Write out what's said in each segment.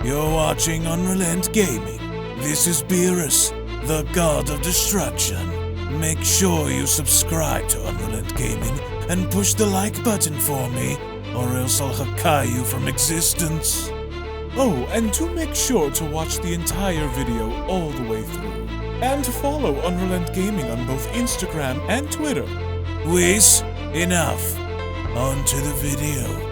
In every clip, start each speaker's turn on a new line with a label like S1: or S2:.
S1: You're watching UnrealEntGaming. This is Beerus, the god of destruction. Make sure you subscribe to UnrealEntGaming and push the like button for me, or else I'll Hakai you from existence. Oh, and do make sure to watch the entire video all the way through. And to follow UnrealEntGaming on both Instagram and Twitter. Whis, enough. On to the video.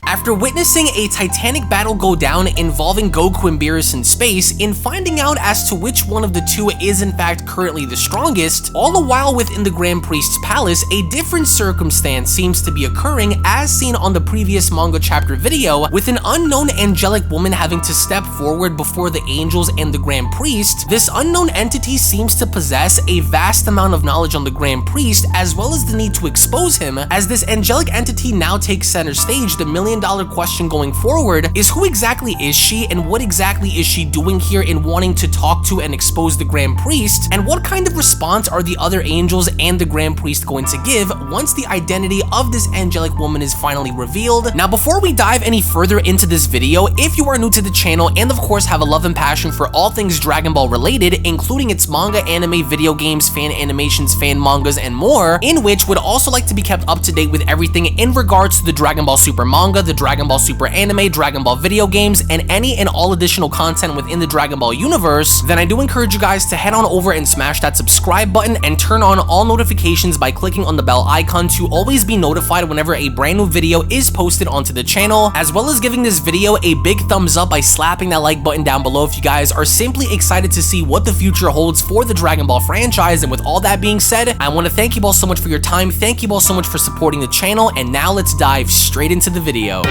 S2: After witnessing a titanic battle go down involving Goku and Beerus in space, in finding out as to which one of the two is in fact currently the strongest, all the while within the Grand Priest's palace, a different circumstance seems to be occurring as seen on the previous manga chapter video, with an unknown angelic woman having to step forward before the angels and the Grand Priest. This unknown entity seems to possess a vast amount of knowledge on the Grand Priest, as well as the need to expose him, as this angelic entity now takes center stage. The million-dollar question going forward is, who exactly is she, and what exactly is she doing here in wanting to talk to and expose the Grand Priest, and what kind of response are the other angels and the Grand Priest going to give once the identity of this angelic woman is finally revealed. Now, before we dive any further into this video, if you are new to the channel and of course have a love and passion for all things Dragon Ball related, including its manga, anime, video games, fan animations, fan mangas, and more, in which would also like to be kept up to date with everything in regards to the Dragon Ball Super manga, the Dragon Ball Super anime, Dragon Ball video games, and any and all additional content within the Dragon Ball universe, then I do encourage you guys to head on over and smash that subscribe button and turn on all notifications by clicking on the bell icon to always be notified whenever a brand new video is posted onto the channel, as well as giving this video a big thumbs up by slapping that like button down below if you guys are simply excited to see what the future holds for the Dragon Ball franchise. And with all that being said, I want to thank you all so much for your time, thank you all so much for supporting the channel, and now let's dive straight into the video.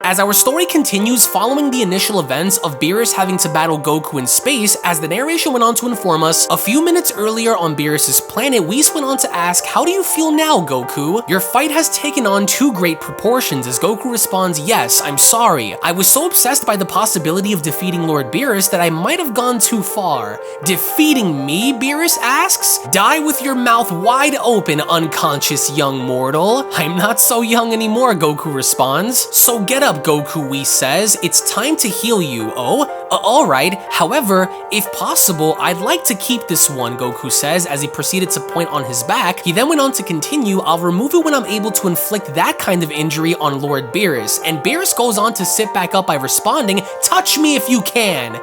S2: As our story continues following the initial events of Beerus having to battle Goku in space, as the narration went on to inform us, a few minutes earlier on Beerus' planet, Whis went on to ask, "How do you feel now, Goku? Your fight has taken on too great proportions," as Goku responds, "Yes, I'm sorry. I was so obsessed by the possibility of defeating Lord Beerus that I might have gone too far." "Defeating me?" Beerus asks. "Die with your mouth wide open, unconscious young mortal." "I'm not so young anymore," Goku responds. "So get up, Goku," Whis says. "It's time to heal you." "Oh? Alright. However, if possible, I'd like to keep this one," Goku says as he proceeded to point on his back. He then went on to continue, "I'll remove it when I'm able to inflict that kind of injury on Lord Beerus." And Beerus goes on to sit back up by responding, "Touch me if you can."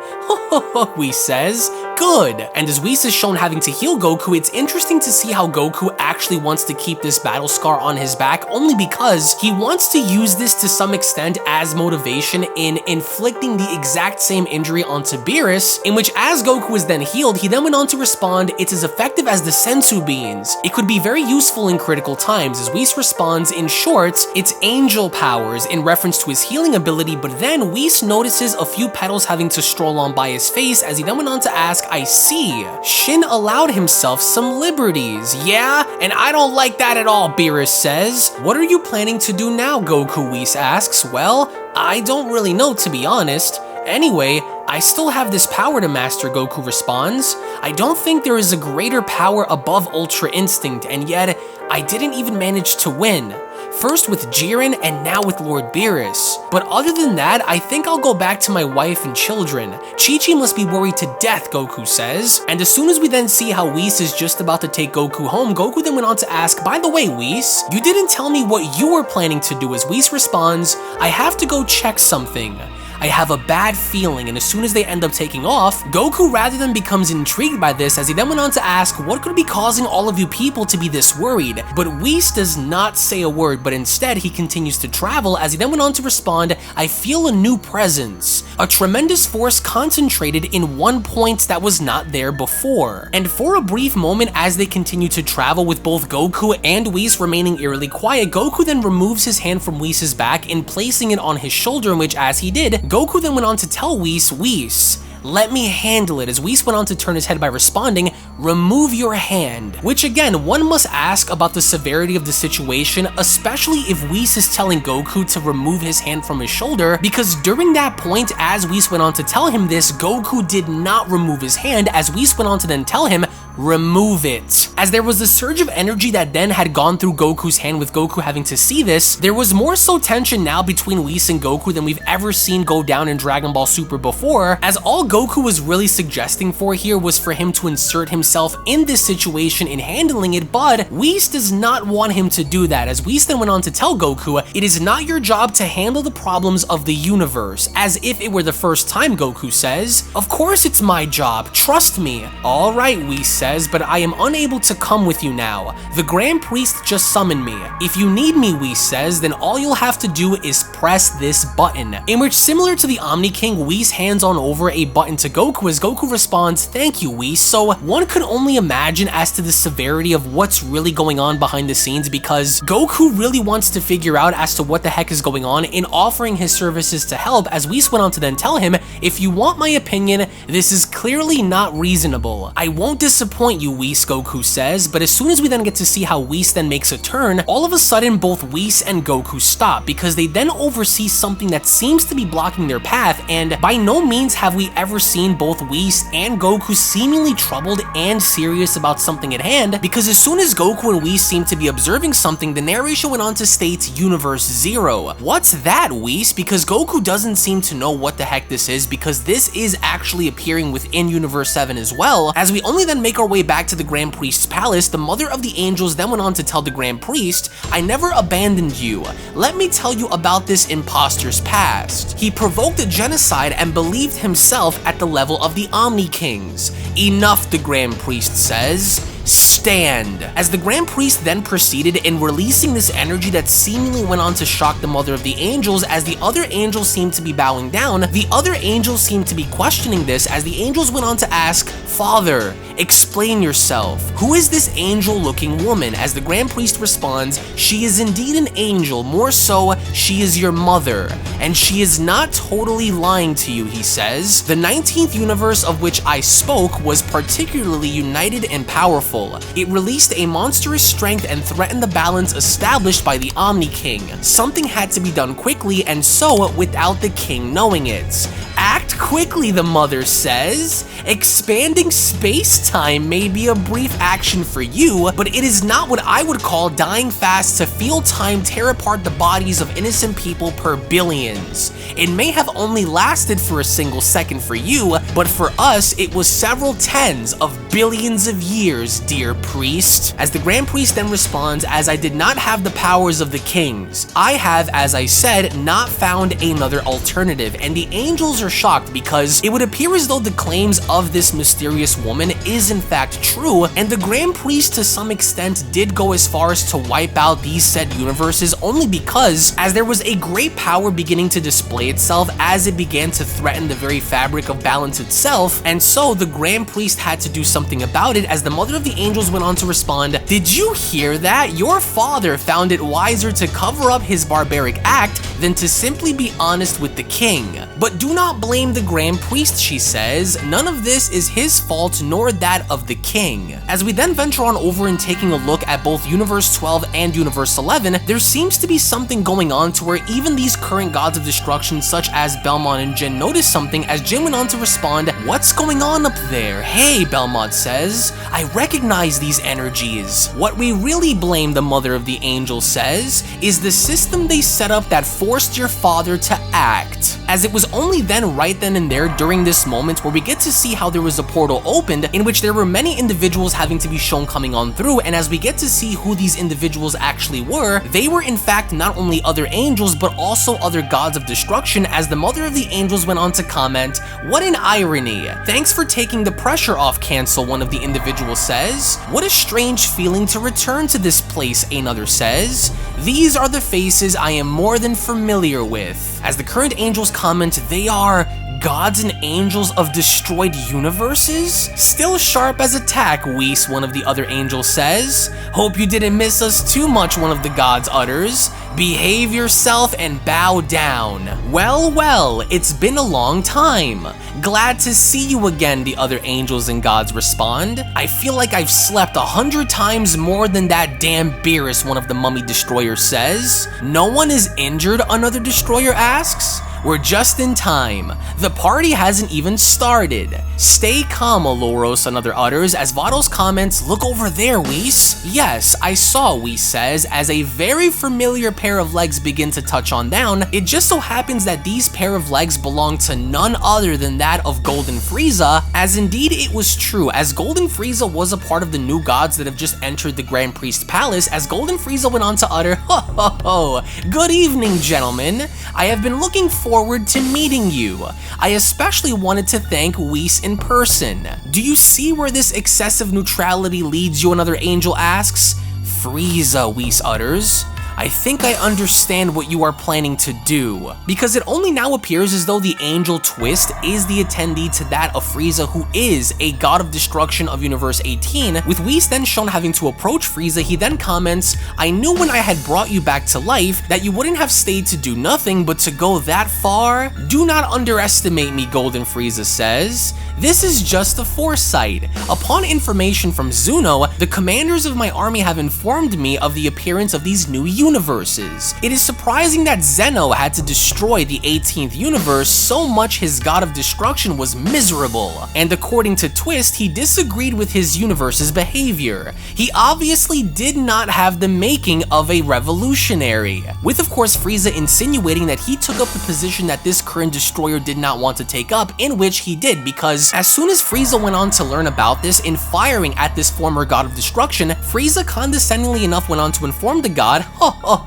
S2: Whis says. "Good." And as Whis is shown having to heal Goku, it's interesting to see how Goku actually wants to keep this battle scar on his back, only because he wants to use this to some extent as motivation in inflicting the exact same injury onto Beerus, in which as Goku is then healed, he then went on to respond, "It's as effective as the sensu beans. It could be very useful in critical times," as Whis responds, "In short, it's angel powers," in reference to his healing ability. But then Whis notices a few petals having to stroll on by his face, as he then went on to ask, "I see. Shin allowed himself some liberties." "Yeah, and I don't like that at all," Beerus says. "What are you planning to do now, Goku?" Whis asks. "Well, I don't really know, to be honest. Anyway, I still have this power to master," Goku responds. "I don't think there is a greater power above Ultra Instinct, and yet I didn't even manage to win. First with Jiren and now with Lord Beerus. But other than that, I think I'll go back to my wife and children. Chi-Chi must be worried to death," Goku says. And as soon as we then see how Whis is just about to take Goku home, Goku then went on to ask, "By the way, Whis, you didn't tell me what you were planning to do," as Whis responds, "I have to go check something. I have a bad feeling, and as soon as they end up taking off, Goku rather than becomes intrigued by this, as he then went on to ask what could be causing all of you people to be this worried. But Whis does not say a word, but instead he continues to travel, as he then went on to respond, I feel a new presence, a tremendous force concentrated in one point that was not there before. And for a brief moment as they continue to travel with both Goku and Whis remaining eerily quiet, Goku then removes his hand from Whis' back and placing it on his shoulder, in which as he did, Goku then went on to tell Whis, let me handle it, as Whis went on to turn his head by responding, remove your hand. Which again, one must ask about the severity of the situation, especially if Whis is telling Goku to remove his hand from his shoulder, because during that point, as Whis went on to tell him this, Goku did not remove his hand, as Whis went on to then tell him, remove it. As there was a surge of energy that then had gone through Goku's hand, with Goku having to see this, there was more so tension now between Whis and Goku than we've ever seen go down in Dragon Ball Super before, as all Goku was really suggesting for here was for him to insert himself in this situation in handling it, but Whis does not want him to do that, as Whis then went on to tell Goku, it is not your job to handle the problems of the universe, as if it were the first time, Goku says. Of course it's my job, trust me. Alright, Whis says, but I am unable to come with you now. The Grand Priest just summoned me. If you need me, Whis says, then all you'll have to do is press this button. In which, similar to the Omni King, Whis hands on over a button to Goku, as Goku responds, thank you, Whis. So one could only imagine as to the severity of what's really going on behind the scenes, because Goku really wants to figure out as to what the heck is going on in offering his services to help, as Whis went on to then tell him, if you want my opinion, this is clearly not reasonable. I won't disappoint you, Whis, Goku says, but as soon as we then get to see how Whis then makes a turn, all of a sudden both Whis and Goku stop, because they then oversee something that seems to be blocking their path, and by no means have we ever seen both Whis and Goku seemingly troubled and serious about something at hand, because as soon as Goku and Whis seem to be observing something, the narration went on to state Universe 0. What's that, Whis? Because Goku doesn't seem to know what the heck this is, because this is actually appearing within Universe 7 as well. As we only then make our way back to the Grand Priest's palace, the Mother of the Angels then went on to tell the Grand Priest, I never abandoned you. Let me tell you about this imposter's past. He provoked a genocide and believed himself at the level of the Omni Kings. Enough, the Grand Priest says. Stand. As the Grand Priest then proceeded in releasing this energy that seemingly went on to shock the Mother of the Angels, as the other angels seemed to be bowing down, the other angels seemed to be questioning this, as the angels went on to ask, Father, explain yourself. Who is this angel-looking woman? As the Grand Priest responds, she is indeed an angel, more so, she is your mother, and she is not totally lying to you, he says. The 19th universe of which I spoke was particularly united and powerful. It released a monstrous strength and threatened the balance established by the Omni King. Something had to be done quickly, and so without the king knowing it. Act quickly, the mother says. Expanding space-time may be a brief action for you, but it is not what I would call dying fast to feel time tear apart the bodies of innocent people per billions. It may have only lasted for a single second for you, but for us, it was several tens of billions of years, dear priest. As the Grand Priest then responds, as I did not have the powers of the kings. I have, as I said, not found another alternative, and the angels are shocked because it would appear as though the claims of this mysterious woman is in fact true, and the Grand Priest to some extent did go as far as to wipe out these said universes only because, as there was a great power beginning to display itself as it began to threaten the very fabric of balance itself, and so the Grand Priest had to do something about it, as the Mother of the Angels went on to respond, did you hear that? Your father found it wiser to cover up his barbaric act than to simply be honest with the king. But do not blame the Grand Priest, she says. None of this is his fault nor that of the king. As we then venture on over and taking a look at both Universe 12 and Universe 11, there seems to be something going on to where even these current gods of destruction such as Belmont and Jin notice something, as Jin went on to respond, what's going on up there? Hey, Belmont says, I recognize these energies. What we really blame, the Mother of the Angels says, is the system they set up that forced your father to act. as it was only then right then and there during this moment where we get to see how there was a portal opened in which there were many individuals having to be shown coming on through, and as we get to see who these individuals actually were, they were in fact not only other angels but also other gods of destruction, as the mother of the angels went on to comment, "What an irony. Thanks for taking the pressure off, Cancel," one of the individuals says. "What a strange feeling to return to this place," another says. "These are the faces I am more than familiar with." As the current angels comment, they are gods and angels of destroyed universes? Still sharp as a tack, Whis, one of the other angels says. "Hope you didn't miss us too much," one of the gods utters. "Behave yourself and bow down." Well, it's been a long time. "Glad to see you again," the other angels and gods respond. "I feel like I've slept 100 times more than that damn Beerus," one of the mummy destroyers says. "No one is injured?" another destroyer asks. "We're just in time. The party hasn't even started." "Stay calm, Oloros," another utters, as Vados comments, "Look over there, Whis." "Yes, I saw," Whis says, as a very familiar pair of legs begin to touch on down. It just so happens that these pair of legs belong to none other than that of Golden Frieza, as indeed it was true, as Golden Frieza was a part of the new gods that have just entered the Grand Priest Palace, as Golden Frieza went on to utter, "Ho ho ho, good evening, gentlemen. I have been looking forward to meeting you. I especially wanted to thank Whis in person. Do you see where this excessive neutrality leads you?" another angel asks. "Frieza," Whis utters. "I think I understand what you are planning to do." Because it only now appears as though the angel Twist is the attendee to that of Frieza, who is a god of destruction of Universe 18. With Whis then shown having to approach Frieza, he then comments, "I knew when I had brought you back to life that you wouldn't have stayed to do nothing, but to go that far? Do not underestimate me," Golden Frieza says. "This is just a foresight. Upon information from Zuno, the commanders of my army have informed me of the appearance of these new universes. It is surprising that Zeno had to destroy the 18th universe so much his god of destruction was miserable. And according to Twist, he disagreed with his universe's behavior. He obviously did not have the making of a revolutionary." With of course Frieza insinuating that he took up the position that this current destroyer did not want to take up, in which he did, because as soon as Frieza went on to learn about this in firing at this former god of destruction, Frieza condescendingly enough went on to inform the god,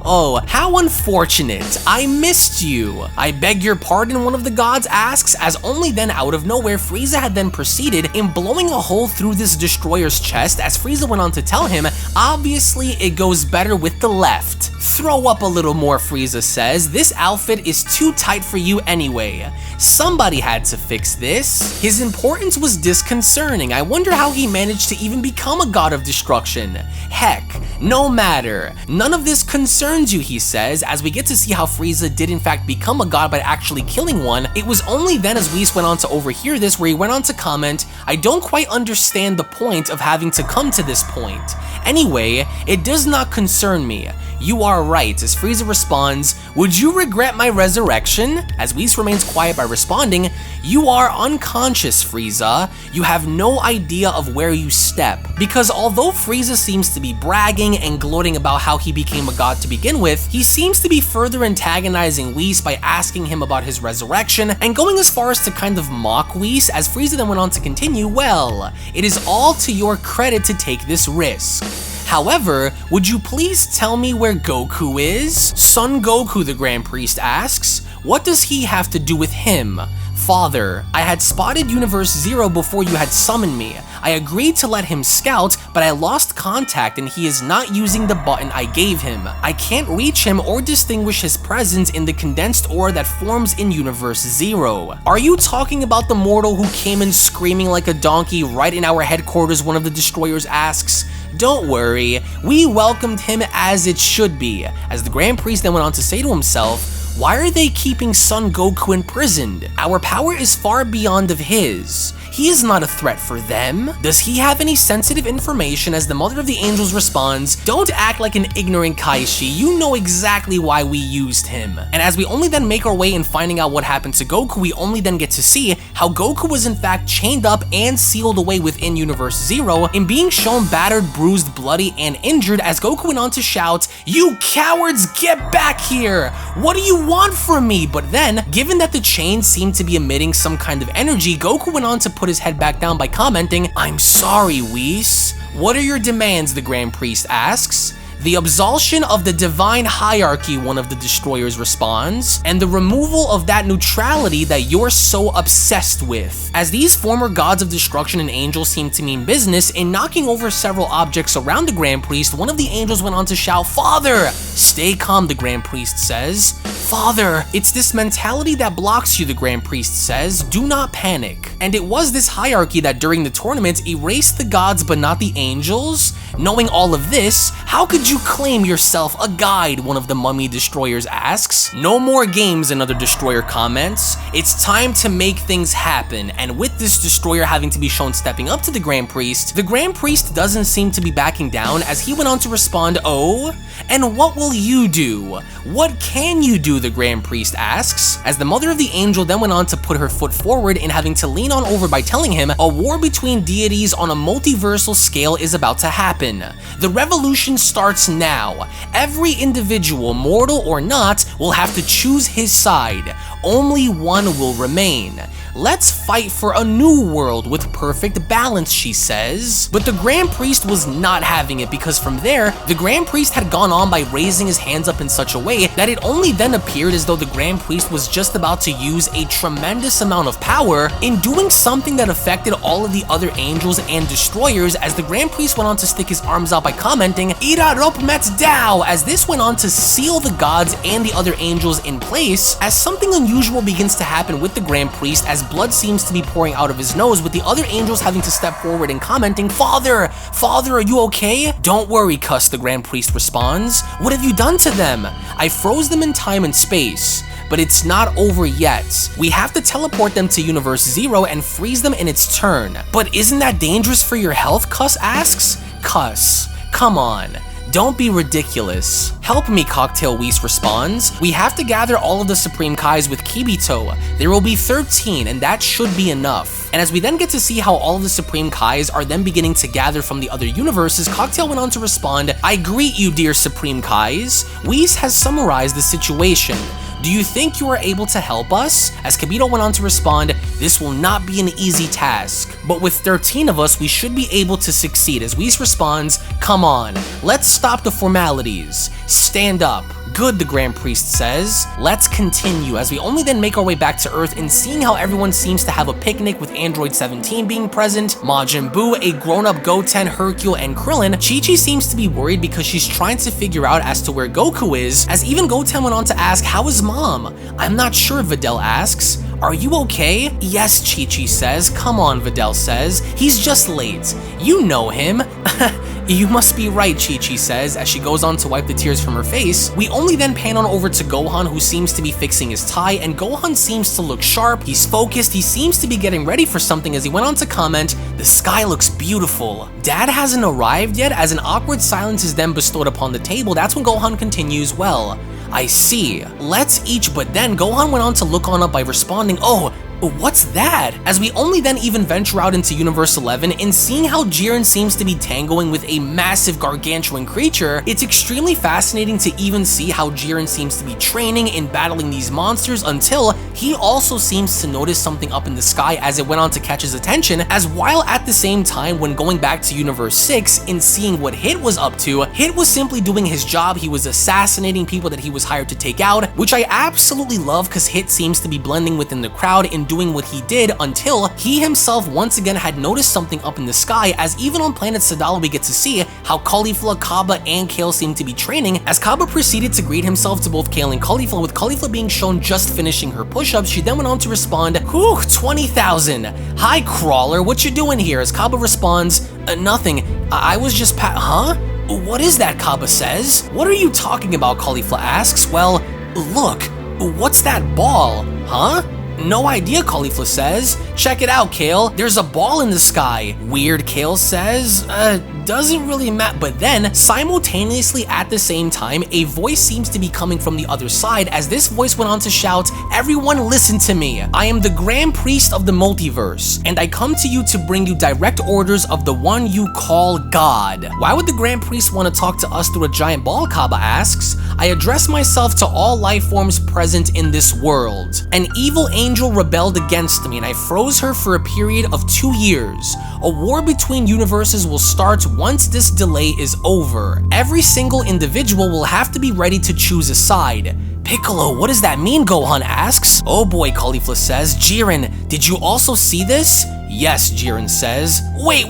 S2: "Oh, how unfortunate. I missed you." "I beg your pardon," one of the gods asks, as only then out of nowhere Frieza had then proceeded in blowing a hole through this destroyer's chest, as Frieza went on to tell him, "Obviously it goes better with the left." "Throw up a little more," Frieza says. "This outfit is too tight for you anyway. Somebody had to fix this." His importance was disconcerting. I wonder how he managed to even become a god of destruction. "Heck, no matter. None of this concerns you," he says, as we get to see how Frieza did in fact become a god by actually killing one. It was only then as Whis went on to overhear this where he went on to comment, "I don't quite understand the point of having to come to this point. Anyway, it does not concern me. You are right," as Frieza responds, "Would you regret my resurrection?" As Whis remains quiet by responding, "You are unconscious, Frieza. You have no idea of where you step." Because although Frieza seems to be bragging and gloating about how he became a god to begin with, he seems to be further antagonizing Whis by asking him about his resurrection and going as far as to kind of mock Whis, as Frieza then went on to continue, "Well, it is all to your credit to take this risk. However, would you please tell me where Goku is?" "Son Goku," the Grand Priest asks. "What does he have to do with him?" "Father, I had spotted Universe 0 before you had summoned me. I agreed to let him scout, but I lost contact and he is not using the button I gave him. I can't reach him or distinguish his presence in the condensed aura that forms in Universe 0. "Are you talking about the mortal who came in screaming like a donkey right in our headquarters?" one of the destroyers asks. "Don't worry, we welcomed him as it should be." As the Grand Priest then went on to say to himself, "Why are they keeping Son Goku imprisoned? Our power is far beyond of his. He is not a threat for them. Does he have any sensitive information? As the Mother of the Angels responds, don't act like an ignorant Kaishi, you know exactly why we used him. And as we only then make our way in finding out what happened to Goku, we only then get to see how Goku was in fact chained up and sealed away within Universe Zero, and being shown battered, bruised, bloody, and injured as Goku went on to shout, "You cowards, get back here! What do you want from me?" But then, given that the chain seemed to be emitting some kind of energy, Goku went on to put his head back down by commenting, "I'm sorry, Whis. What are your demands?" the Grand Priest asks. "The absolution of the divine hierarchy," one of the destroyers responds, "and the removal of that neutrality that you're so obsessed with." As these former gods of destruction and angels seem to mean business, in knocking over several objects around the Grand Priest, one of the angels went on to shout, "Father!" "Stay calm," the Grand Priest says. "Father, it's this mentality that blocks you," the Grand Priest says. "Do not panic." And it was this hierarchy that during the tournament erased the gods but not the angels? Knowing all of this, how could you claim yourself a guide? One of the mummy destroyers asks. "No more games," another destroyer comments. "It's time to make things happen." And with this destroyer having to be shown stepping up to the Grand Priest doesn't seem to be backing down, as he went on to respond, "Oh? And what will you do? What can you do?" the Grand Priest asks. As the Mother of the Angel then went on to put her foot forward in having to lean on over by telling him a war between deities on a multiversal scale is about to happen. The revolution starts now. Every individual, mortal or not, will have to choose his side. Only one will remain. Let's fight for a new world with perfect balance, she says. But the Grand Priest was not having it, because from there, the Grand Priest had gone on by raising his hands up in such a way that it only then appeared as though the Grand Priest was just about to use a tremendous amount of power in doing something that affected all of the other angels and destroyers, as the Grand Priest went on to stick his arms out by commenting, "Irarop met Dao," as this went on to seal the gods and the other angels in place, as something unusual begins to happen with the Grand Priest, as blood seems to be pouring out of his nose, with the other angels having to step forward and commenting, Father, are you okay?" "Don't worry, cuss," the Grand Priest responds. "What have you done to them?" "I froze them in time and space. But it's not over yet. We have to teleport them to Universe Zero and freeze them in its turn." "But isn't that dangerous for your health?" Cuss asks. "Cuss, come on. Don't be ridiculous." "Help me," Cocktail Whis responds. "We have to gather all of the Supreme Kais with Kibito. There will be 13, and that should be enough." And as we then get to see how all of the Supreme Kais are then beginning to gather from the other universes, Cocktail went on to respond, "I greet you, dear Supreme Kais. Whis has summarized the situation. Do you think you are able to help us?" As Kibito went on to respond, "This will not be an easy task, but with 13 of us, we should be able to succeed." As Whis responds, "Come on, let's stop the formalities. Stand up." "Good," the Grand Priest says. "Let's continue," as we only then make our way back to Earth, and seeing how everyone seems to have a picnic with Android 17 being present, Majin Buu, a grown-up Goten, Hercule, and Krillin, Chi-Chi seems to be worried because she's trying to figure out as to where Goku is, as even Goten went on to ask, "How is Mom?" "I'm not sure," Videl asks. "Are you okay?" "Yes," Chi-Chi says. "Come on," Videl says. "He's just late. You know him." "You must be right," Chi-Chi says, as she goes on to wipe the tears from her face. We only then pan on over to Gohan, who seems to be fixing his tie, and Gohan seems to look sharp, he's focused, he seems to be getting ready for something, as he went on to comment, "The sky looks beautiful." Dad hasn't arrived yet, as an awkward silence is then bestowed upon the table. That's when Gohan continues, "Well, I see. Let's each," but then Gohan went on to look on up by responding, "Oh, what's that?" As we only then even venture out into Universe 11, and seeing how Jiren seems to be tangoing with a massive gargantuan creature, it's extremely fascinating to even see how Jiren seems to be training and battling these monsters, until he also seems to notice something up in the sky as it went on to catch his attention, as while at the same time when going back to Universe 6 and seeing what Hit was up to, Hit was simply doing his job. He was assassinating people that he was hired to take out, which I absolutely love, because Hit seems to be blending within the crowd and doing what he did, until he himself once again had noticed something up in the sky, as even on planet Sadala we get to see how Caulifla, Kaba, and Kale seem to be training, as Kaba proceeded to greet himself to both Kale and Caulifla, with Caulifla being shown just finishing her push-ups. She then went on to respond, "Whew, 20,000. Hi, Crawler, what you doing here?" As Kaba responds, "Nothing. I was just huh? What is that?" Kaba says. "What are you talking about?" Caulifla asks. "Well, look, what's that ball? Huh? No idea, Caulifla says. Check it out, Kale. There's a ball in the sky. Weird, Kale says. Doesn't really matter. But then, simultaneously at the same time, a voice seems to be coming from the other side as this voice went on to shout, "Everyone listen to me. I am the Grand Priest of the Multiverse, and I come to you to bring you direct orders of the one you call God." Why would the Grand Priest want to talk to us through a giant ball, Kaba asks. "I address myself to all life forms present in this world. An evil angel rebelled against me and I froze her for a period of 2 years. A war between universes will start once this delay is over. Every single individual will have to be ready to choose a side." "Piccolo, what does that mean?" Gohan asks. "Oh boy," Caulifla says. "Jiren, did you also see this?" "Yes," Jiren says. Wait,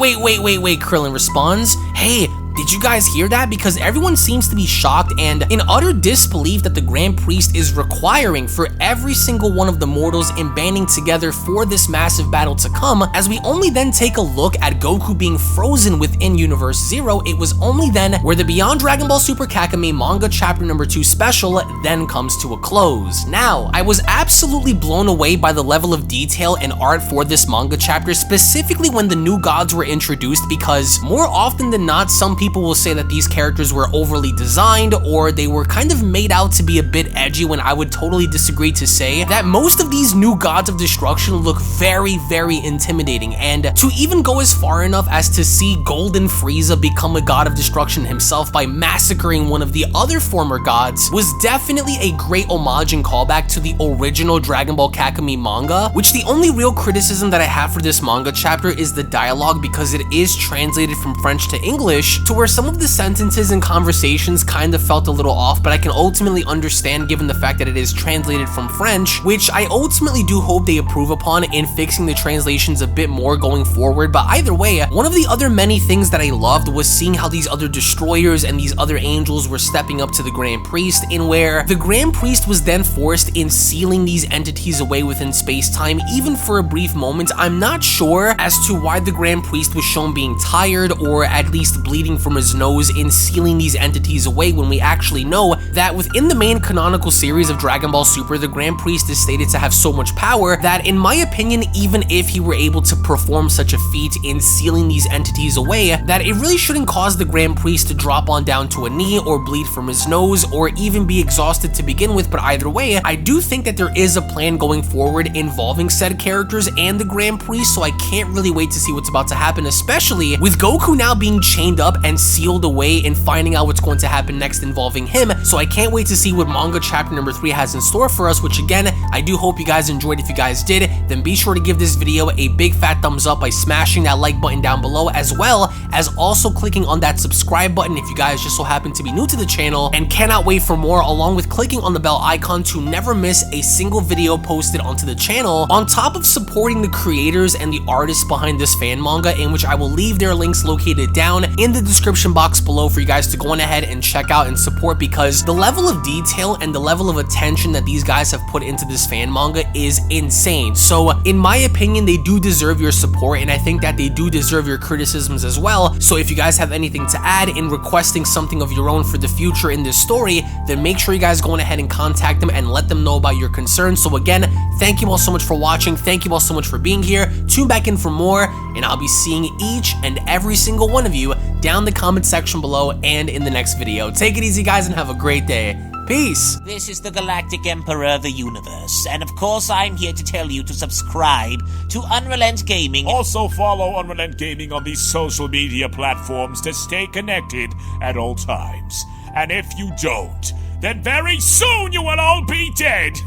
S2: Krillin responds. "Hey, did you guys hear that? Because everyone seems to be shocked and in utter disbelief that the Grand Priest is requiring for every single one of the mortals in banding together for this massive battle to come. As we only then take a look at Goku being frozen within Universe Zero, it was only then where the Beyond Dragon Ball Super Kakumei manga chapter number 2 special then comes to a close. Now, I was absolutely blown away by the level of detail and art for this manga chapter, specifically when the new gods were introduced, because more often than not, some people will say that these characters were overly designed or they were kind of made out to be a bit edgy, when I would totally disagree to say that most of these new gods of destruction look very, very intimidating. And to even go as far enough as to see Golden Frieza become a god of destruction himself by massacring one of the other former gods was definitely a great homage and callback to the original Dragon Ball Kakumei manga, which the only real criticism that I have for this manga chapter is the dialogue, because it is translated from French to English, to where some of the sentences and conversations kind of felt a little off, but I can ultimately understand given the fact that it is translated from French, which I ultimately do hope they approve upon in fixing the translations a bit more going forward. But either way, one of the other many things that I loved was seeing how these other destroyers and these other angels were stepping up to the Grand Priest, in where the Grand Priest was then forced in sealing these entities away within space-time, even for a brief moment. I'm not sure as to why the Grand Priest was shown being tired or at least bleeding from his nose in sealing these entities away, when we actually know that within the main canonical series of Dragon Ball Super, the Grand Priest is stated to have so much power that, in my opinion, even if he were able to perform such a feat in sealing these entities away, that it really shouldn't cause the Grand Priest to drop on down to a knee or bleed from his nose or even be exhausted to begin with. But either way, I do think that there is a plan going forward involving said characters and the Grand Priest, so I can't really wait to see what's about to happen, especially with Goku now being chained up and sealed away and finding out what's going to happen next involving him. So I can't wait to see what manga chapter number 3 has in store for us, which again, I do hope you guys enjoyed. If you guys did, then be sure to give this video a big fat thumbs up by smashing that like button down below, as well as also clicking on that subscribe button if you guys just so happen to be new to the channel and cannot wait for more, along with clicking on the bell icon to never miss a single video posted onto the channel, on top of supporting the creators and the artists behind this fan manga, in which I will leave their links located down in the description box below for you guys to go on ahead and check out and support, because the level of detail and the level of attention that these guys have put into this fan manga is insane. So in my opinion, they do deserve your support, and I think that they do deserve your criticisms as well. So if you guys have anything to add in requesting something of your own for the future in this story, then make sure you guys go on ahead and contact them and let them know about your concerns. So again, thank you all so much for watching. Thank you all so much for being here. Tune back in for more, and I'll be seeing each and every single one of you down in the comment section below and in the next video. Take it easy, guys, and have a great day. Peace!
S3: This is the Galactic Emperor of the Universe, and of course I'm here to tell you to subscribe to UnrealEntGaming.
S4: Also follow UnrealEntGaming on these social media platforms to stay connected at all times. And if you don't, then very soon you will all be dead!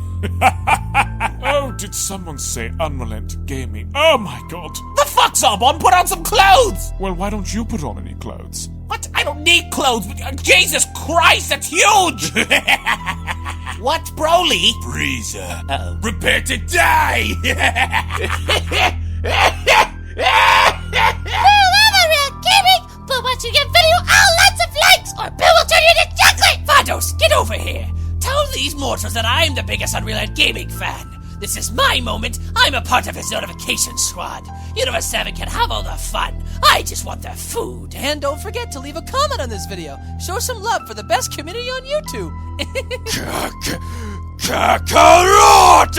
S4: Oh, did someone say UnrealEntGaming? Oh my god.
S3: The fuck, Zarbon? Put on some clothes!
S4: Well, why don't you put on any clothes?
S3: What? I don't need clothes. Jesus Christ, that's huge! What, Broly?
S4: Frieza.
S3: Uh-oh.
S4: Prepare to die!
S5: UnrealEntGaming, but once you get video, lots of likes, or Bill will turn you into chocolate!
S3: Vados, get over here! Tell these mortals that I'm the biggest UnrealEntGaming fan. This is my moment. I'm a part of his notification squad. Universe 7 can have all the fun. I just want the food.
S6: And don't forget to leave a comment on this video. Show some love for the best community on YouTube.
S4: Kakarot!